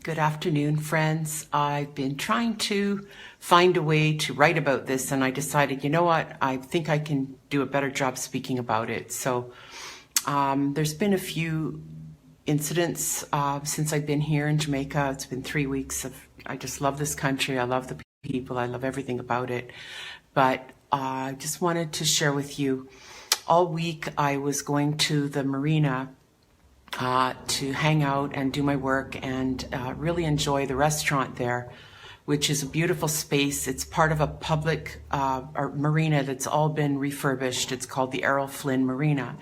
Good afternoon, friends. I've been trying to find a way to write about this, and I decided, you know what, I think I can do a better job speaking about it. So there's been a few incidents since I've been here in Jamaica. It's been 3 weeks I just love this country. I love the people. I love everything about it. But I just wanted to share with you, all week I was going to the Marina to hang out and do my work and really enjoy the restaurant there, which is a beautiful space. It's part of a public marina that's all been refurbished. It's called the Errol Flynn Marina.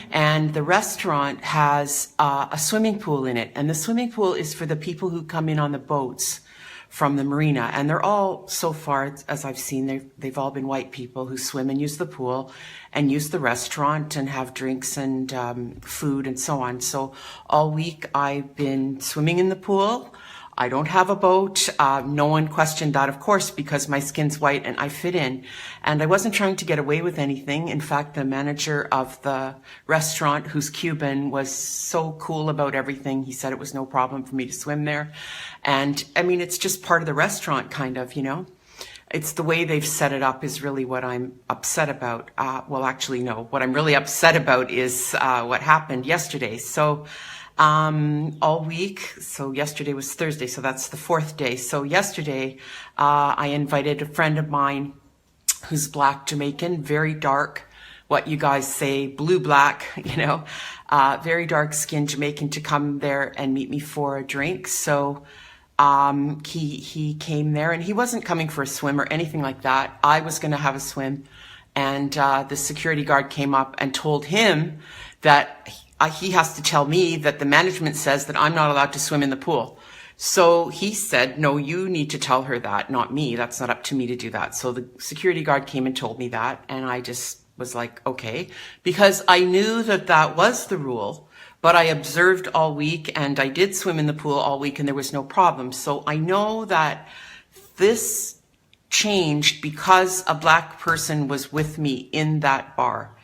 And the restaurant has a swimming pool in it. And the swimming pool is for the people who come in on the boats from the marina. And they're all, so far, as I've seen, they've all been white people who swim and use the pool and use the restaurant and have drinks and food and so on. So all week I've been swimming in the pool. I don't have a boat. No one questioned that, of course, because my skin's white and I fit in. And I wasn't trying to get away with anything. In fact, the manager of the restaurant, who's Cuban, was so cool about everything. He said it was no problem for me to swim there. And I mean, it's just part of the restaurant, kind of, you know. It's the way they've set it up is really what I'm upset about. Well, actually, no. What I'm really upset about is what happened yesterday. So all week, so yesterday was Thursday, so that's the fourth day. So yesterday, I invited a friend of mine who's Black Jamaican, very dark, what you guys say, blue-black, you know, very dark-skinned Jamaican, to come there and meet me for a drink. So he came there, and he wasn't coming for a swim or anything like that. I was going to have a swim, and the security guard came up and told him that he has to tell me that the management says that I'm not allowed to swim in the pool. So he said, no, you need to tell her that, not me. That's not up to me to do that. So the security guard came and told me that, and I just was like, okay, because I knew that that was the rule, but I observed all week, and I did swim in the pool all week, and there was no problem. So I know that this changed because a Black person was with me in that bar.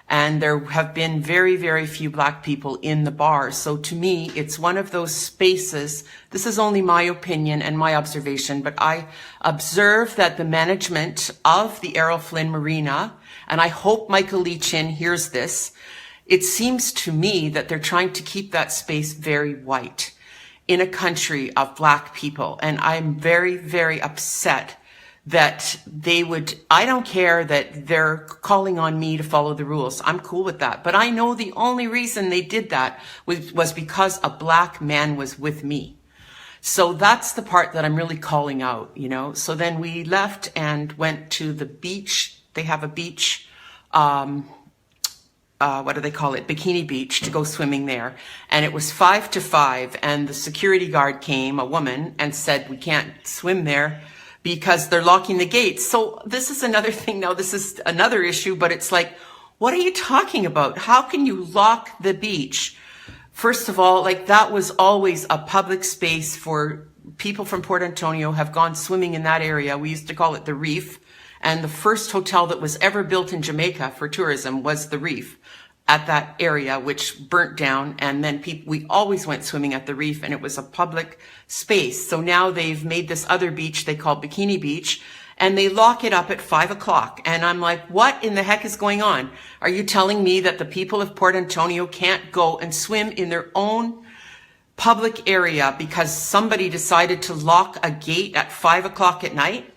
And there have been very, very few Black people in the bar. So to me, it's one of those spaces. This is only my opinion and my observation, but I observe that the management of the Errol Flynn Marina, and I hope Michael Leachin hears this, it seems to me that they're trying to keep that space very white in a country of Black people. And I'm very, very upset that they would, I don't care that they're calling on me to follow the rules. I'm cool with that. But I know the only reason they did that was because a Black man was with me. So that's the part that I'm really calling out, you know. So then we left and went to the beach. They have a beach, what do they call it? Bikini Beach, to go swimming there. And it was 5 to 5. And the security guard came, a woman, and said, we can't swim there because they're locking the gates. So this is another thing now. This is another issue, but it's like, what are you talking about? How can you lock the beach? First of all, like, that was always a public space for people from Port Antonio have gone swimming in that area. We used to call it the Reef. And the first hotel that was ever built in Jamaica for tourism was the Reef at that area, which burnt down. And then we always went swimming at the Reef, and it was a public space. So now they've made this other beach they call Bikini Beach, and they lock it up at 5 o'clock. And I'm like, what in the heck is going on? Are you telling me that the people of Port Antonio can't go and swim in their own public area because somebody decided to lock a gate at 5 o'clock at night?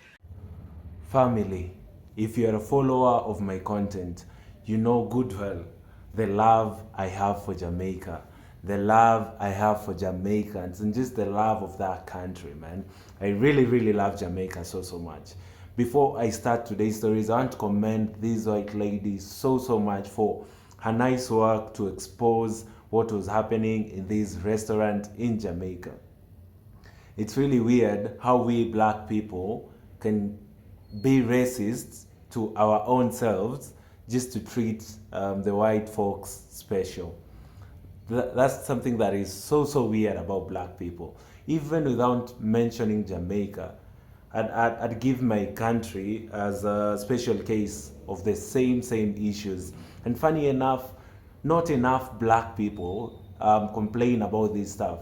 Family, if you're a follower of my content, you know good well the love I have for Jamaica, the love I have for Jamaicans, and just the love of that country, man. I really, really love Jamaica so much. Before I start today's stories, I want to commend this white lady so much for her nice work to expose what was happening in this restaurant in Jamaica. It's really weird how we Black people can be racist to our own selves just to treat the white folks special. That's something that is so weird about Black people. Even without mentioning Jamaica, I'd give my country as a special case of the same issues. And funny enough, not enough Black people complain about this stuff.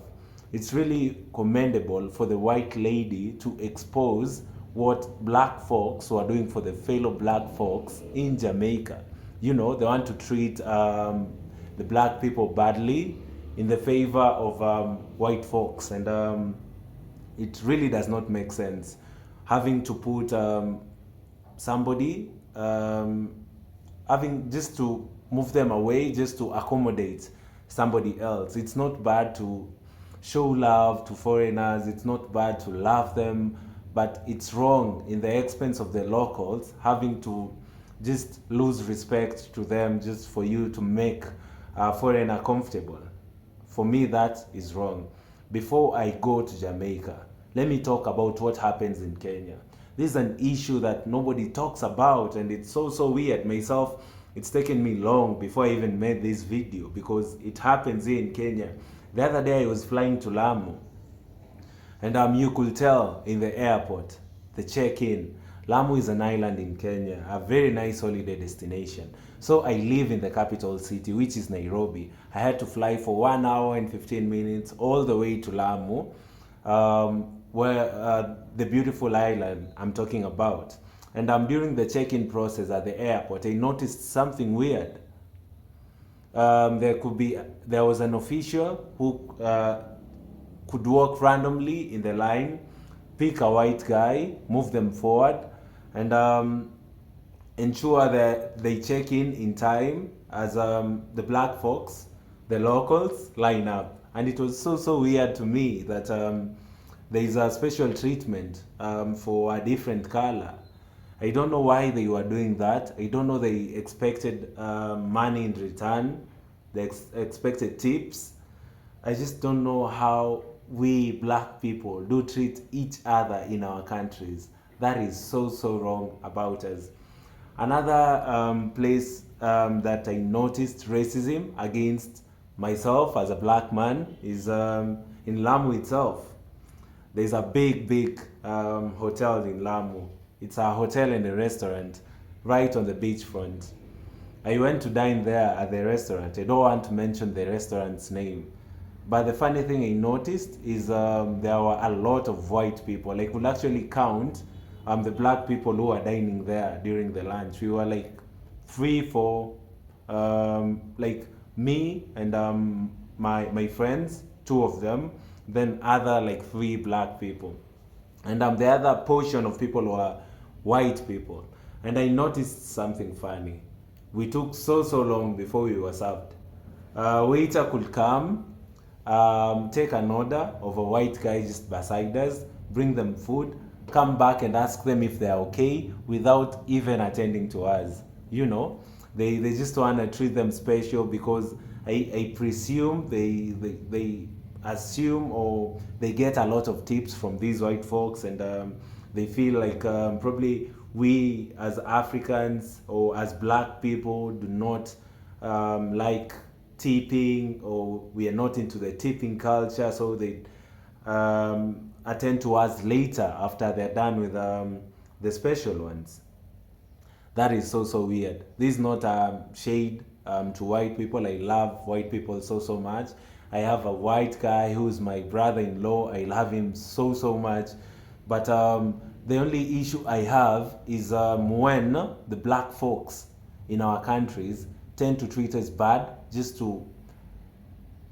it's really commendable for the white lady to expose what black folks who are doing for the fellow black folks in Jamaica. You know, they want to treat the black people badly in the favor of white folks, and it really does not make sense having to put somebody, having just to move them away just to accommodate somebody else. It's not bad to show love to foreigners, it's not bad to love them, but it's wrong in the expense of the locals having to just lose respect to them just for you to make a foreigner comfortable. For me, that is wrong. Before I go to Jamaica, let me talk about what happens in Kenya. This is an issue that nobody talks about, and it's so weird. Myself, it's taken me long before I even made this video because it happens here in Kenya. The other day I was flying to Lamu, and you could tell in the airport, the check-in, Lamu is an island in Kenya, a very nice holiday destination. So I live in the capital city, which is Nairobi. I had to fly for 1 hour and 15 minutes all the way to Lamu, where the beautiful island I'm talking about. And during the check-in process at the airport, I noticed something weird. There was an official who could walk randomly in the line, pick a white guy, move them forward, and ensure that they check in time as the black folks, the locals, line up. And it was so weird to me that there is a special treatment for a different color. I don't know why they were doing that. I don't know they expected money in return. They expected tips. I just don't know how we black people do treat each other in our countries. That is so wrong about us. Another place that I noticed racism against myself as a black man is in Lamu itself. There's a big hotel in Lamu. It's a hotel and a restaurant right on the beachfront. I went to dine there at the restaurant. I don't want to mention the restaurant's name. But the funny thing I noticed is there were a lot of white people. I could actually count the black people who were dining there during the lunch. We were like 3, 4, like me and my friends, 2 of them, then other like 3 black people. And the other portion of people were white people. And I noticed something funny. We took so long before we were served. Waiter could come, take an order of a white guy just beside us, bring them food, come back and ask them if they're okay without even attending to us. You know, they just want to treat them special because I presume they assume or they get a lot of tips from these white folks, and they feel like probably we as Africans or as black people do not like tipping, or we are not into the tipping culture, so they attend to us later after they're done with the special ones. That is so weird. This is not shade to white people. I love white people so much. I have a white guy who's my brother-in-law. I love him so much. But the only issue I have is when the black folks in our countries tend to treat us bad just to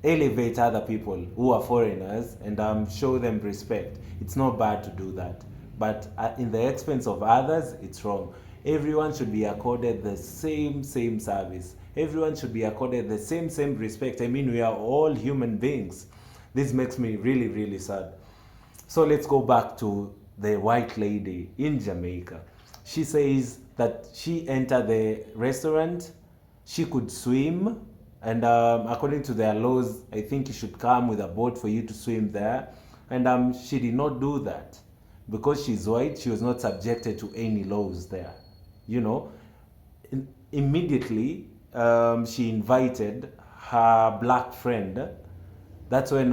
elevate other people who are foreigners and show them respect. It's not bad to do that. But in the expense of others, it's wrong. Everyone should be accorded the same service. Everyone should be accorded the same respect. I mean, we are all human beings. This makes me really sad. So let's go back to the white lady in Jamaica. She says that she entered the restaurant, she could swim, and according to their laws, I think you should come with a boat for you to swim there. And she did not do that. Because she's white, she was not subjected to any laws there. You know, immediately she invited her black friend. That's when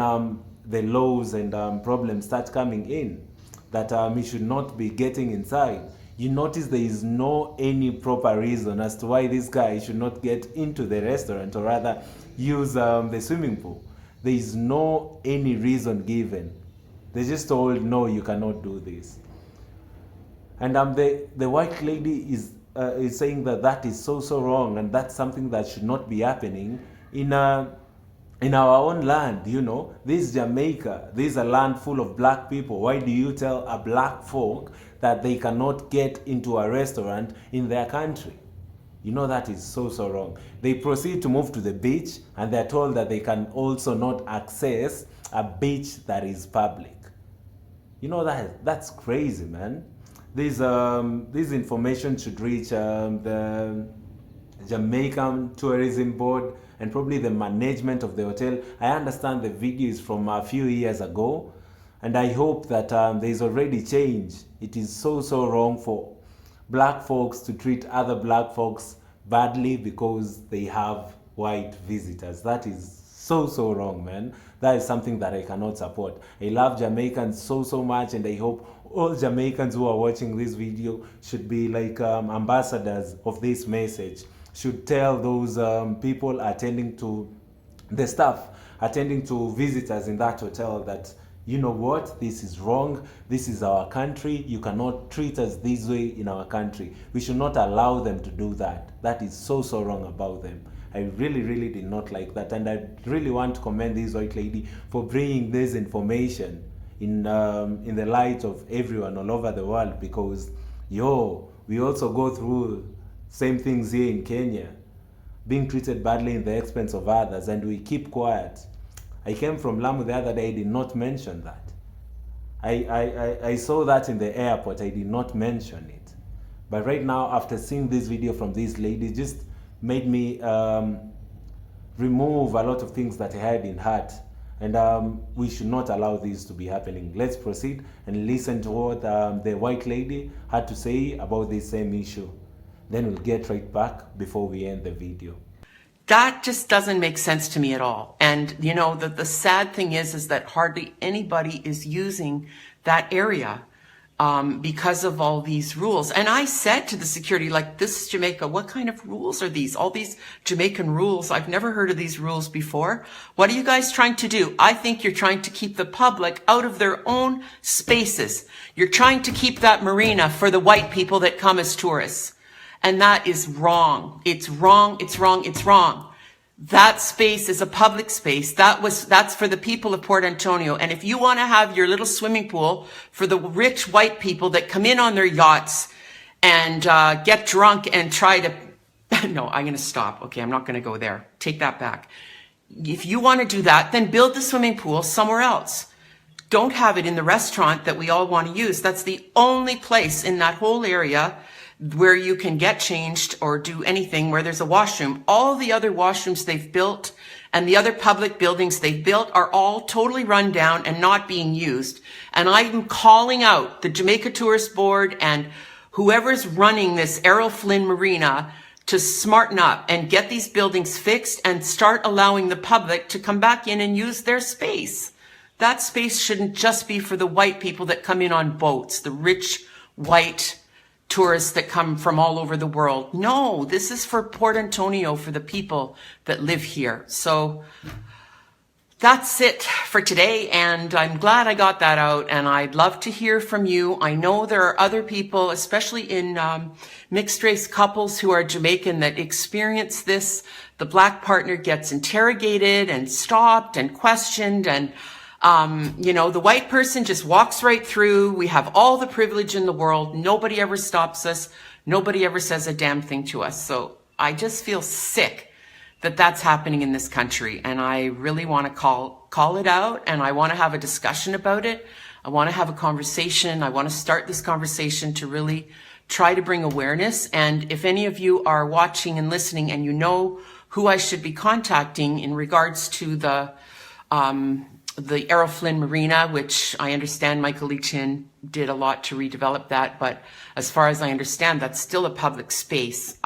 the laws and problems start coming in, that he should not be getting inside. You notice there is no any proper reason as to why this guy should not get into the restaurant, or rather use the swimming pool. There is no any reason given. They just told, no, you cannot do this. And the white lady is saying that that is so wrong, and that's something that should not be happening in our own land. You know, this is Jamaica. This is a land full of black people. Why do you tell a black folk that they cannot get into a restaurant in their country? You know, that is so wrong. They proceed to move to the beach, and they're told that they can also not access a beach that is public. You know, that's crazy, man. This information should reach the Jamaican Tourism Board and probably the management of the hotel. I understand the video is from a few years ago, and I hope that there is already change. It is so wrong for black folks to treat other black folks badly because they have white visitors. That is so wrong, man. That is something that I cannot support. I love Jamaicans so much, and I hope all Jamaicans who are watching this video should be like ambassadors of this message, should tell those people attending to the staff, attending to visitors in that hotel that, you know what, this is wrong. This is our country. You cannot treat us this way in our country. We should not allow them to do that. That is so wrong about them. I really did not like that, and I really want to commend this white lady for bringing this information in the light of everyone all over the world, because we also go through same things here in Kenya, being treated badly in the expense of others, and we keep quiet. I came from Lamu the other day. I did not mention that. I saw that in the airport. I did not mention it. But right now, after seeing this video from this lady, just made me remove a lot of things that I had in heart. And we should not allow this to be happening. Let's proceed and listen to what the white lady had to say about this same issue. Then we'll get right back before we end the video. That just doesn't make sense to me at all. And, you know, the sad thing is that hardly anybody is using that area because of all these rules. And I said to the security, like, this is Jamaica. What kind of rules are these? All these Jamaican rules. I've never heard of these rules before. What are you guys trying to do? I think you're trying to keep the public out of their own spaces. You're trying to keep that marina for the white people that come as tourists. And that is wrong. It's wrong. It's wrong. It's wrong. That space is a public space. That's for the people of Port Antonio. And if you want to have your little swimming pool for the rich white people that come in on their yachts and get drunk and try to, no, I'm going to stop. Okay, I'm not going to go there. Take that back. If you want to do that, then build the swimming pool somewhere else. Don't have it in the restaurant that we all want to use. That's the only place in that whole area where you can get changed or do anything where there's a washroom. All the other washrooms they've built and the other public buildings they've built are all totally run down and not being used. And I'm calling out the Jamaica Tourist Board and whoever's running this Errol Flynn Marina to smarten up and get these buildings fixed and start allowing the public to come back in and use their space. That space shouldn't just be for the white people that come in on boats, the rich white tourists that come from all over the world. No, this is for Port Antonio, for the people that live here. So that's it for today, and I'm glad I got that out, and I'd love to hear from you. I know there are other people, especially in mixed race couples who are Jamaican, that experience this. The black partner gets interrogated and stopped and questioned, and you know, the white person just walks right through. We have all the privilege in the world. Nobody ever stops us. Nobody ever says a damn thing to us. So I just feel sick that that's happening in this country. And I really want to call it out, and I want to have a discussion about it. I want to have a conversation. I want to start this conversation to really try to bring awareness. And if any of you are watching and listening and you know who I should be contacting in regards to the Errol Flynn Marina, which I understand Michael Lee Chin did a lot to redevelop that. But as far as I understand, that's still a public space.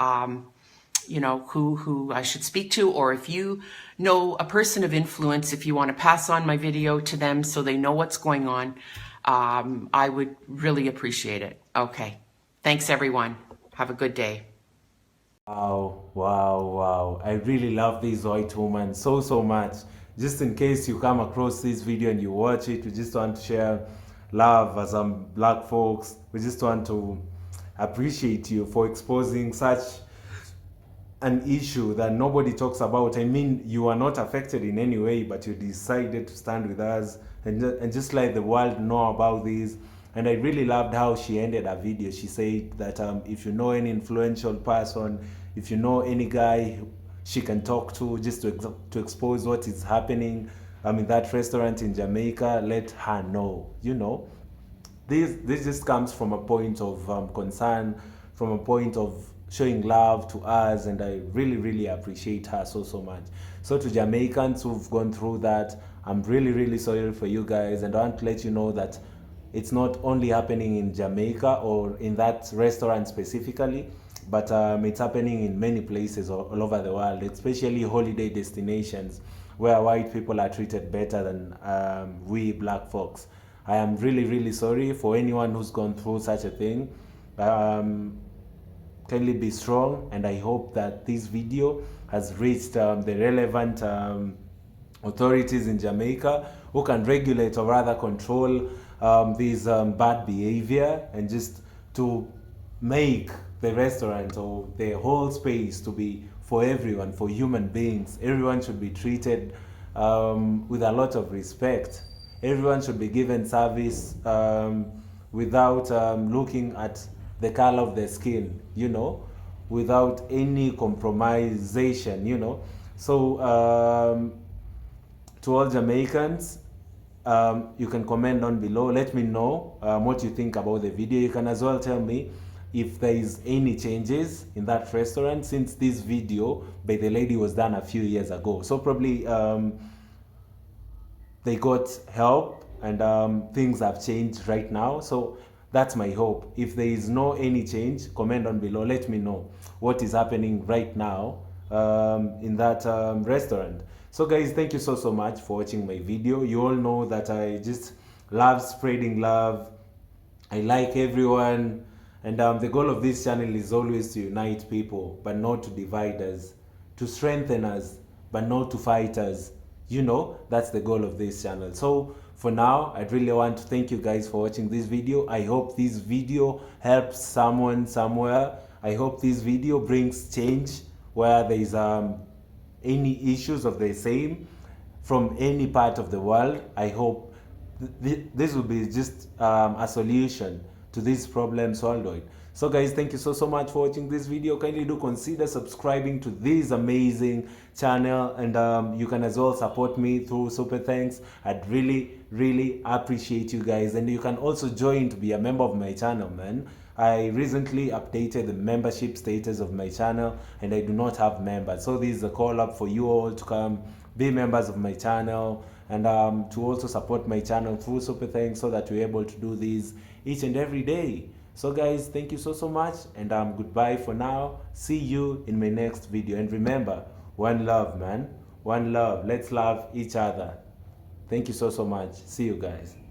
You know, who I should speak to, or if you know a person of influence, if you want to pass on my video to them so they know what's going on, I would really appreciate it. Okay. Thanks, everyone. Have a good day. Wow. I really love this white woman so much. just in case you come across this video and you watch it, we just want to share love as black folks. We just want to appreciate you for exposing such an issue that nobody talks about. I mean, you are not affected in any way, but you decided to stand with us and just let the world know about this. And I really loved how she ended her video. She said that if you know any influential person, if you know any guy she can talk to just to expose what is happening in that restaurant in Jamaica, let her know. You know, this just comes from a point of concern, from a point of showing love to us, and I really appreciate her so much. So to Jamaicans who've gone through that, I'm really sorry for you guys, and I want to let you know that it's not only happening in Jamaica or in that restaurant specifically, but it's happening in many places all over the world, especially holiday destinations where white people are treated better than we black folks. I am really sorry for anyone who's gone through such a thing. Kindly be strong, and I hope that this video has reached the relevant authorities in Jamaica who can regulate or rather control this bad behavior, and just to make the restaurant or the whole space to be for everyone, for human beings. Everyone should be treated with a lot of respect. Everyone should be given service without looking at the color of their skin, you know, without any compromisation, you know. So to all Jamaicans, you can comment down below. Let me know what you think about the video. You can as well tell me if there is any changes in that restaurant, since this video by the lady was done a few years ago. So probably they got help, and things have changed right now. So that's my hope. If there is no any change, comment down below. Let me know what is happening right now in that restaurant. So guys, thank you so much for watching my video. You all know that I just love spreading love. I like everyone, and the goal of this channel is always to unite people, but not to divide us, to strengthen us, but not to fight us. You know, that's the goal of this channel. So for now, I really want to thank you guys for watching this video. I hope this video helps someone somewhere. I hope this video brings change where there is any issues of the same from any part of the world. I hope this will be just a solution to these problems worldwide. So guys, thank you so much for watching this video. Kindly do consider subscribing to this amazing channel, and you can as well support me through super thanks. I'd really appreciate you guys, and you can also join to be a member of my channel, man. I recently updated the membership status of my channel, and I do not have members, so this is a call up for you all to come be members of my channel, and to also support my channel through super thanks, so that we're able to do this each and every day. So guys, thank you so much, and goodbye for now. See you in my next video, and remember, one love, man, one love. Let's love each other. Thank you so much. See you guys.